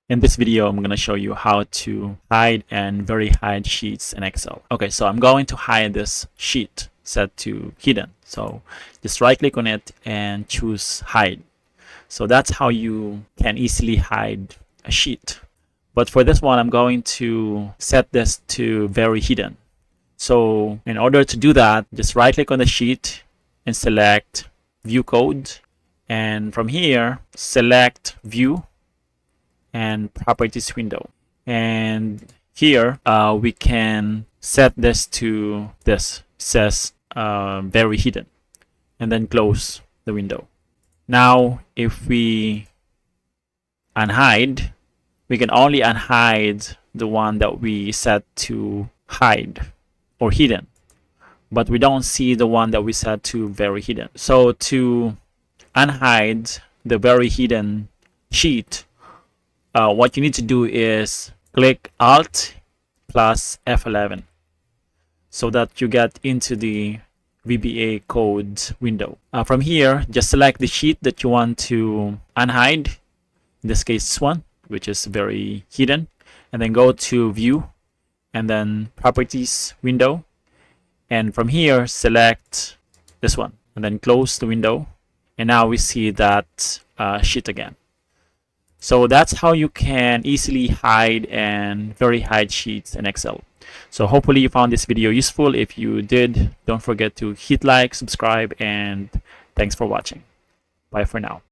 In this video, I'm going to show you how to hide and very hide sheets in Excel. Okay, so I'm going to hide this sheet set to hidden. So just right click on it and choose hide. So that's how you can easily hide a sheet. But for this one, I'm going to set this to very hidden. So in order to do that, just right click on the sheet and select view code. And from here, select view and properties window. And here we can set this to this. It says very hidden, and then close the window. Now if we unhide, we can only unhide the one that we set to hide or hidden, but we don't see the one that we set to very hidden. So to unhide the very hidden sheet, what you need to do is click Alt plus F11 so that you get into the VBA code window. From here, just select the sheet that you want to unhide, in this case this one, which is very hidden, and then go to view and then properties window, and from here select this one and then close the window, and now we see that sheet again. So that's how you can easily hide and very hide sheets in Excel. So hopefully you found this video useful. If you did, don't forget to hit like, subscribe, and thanks for watching. Bye for now.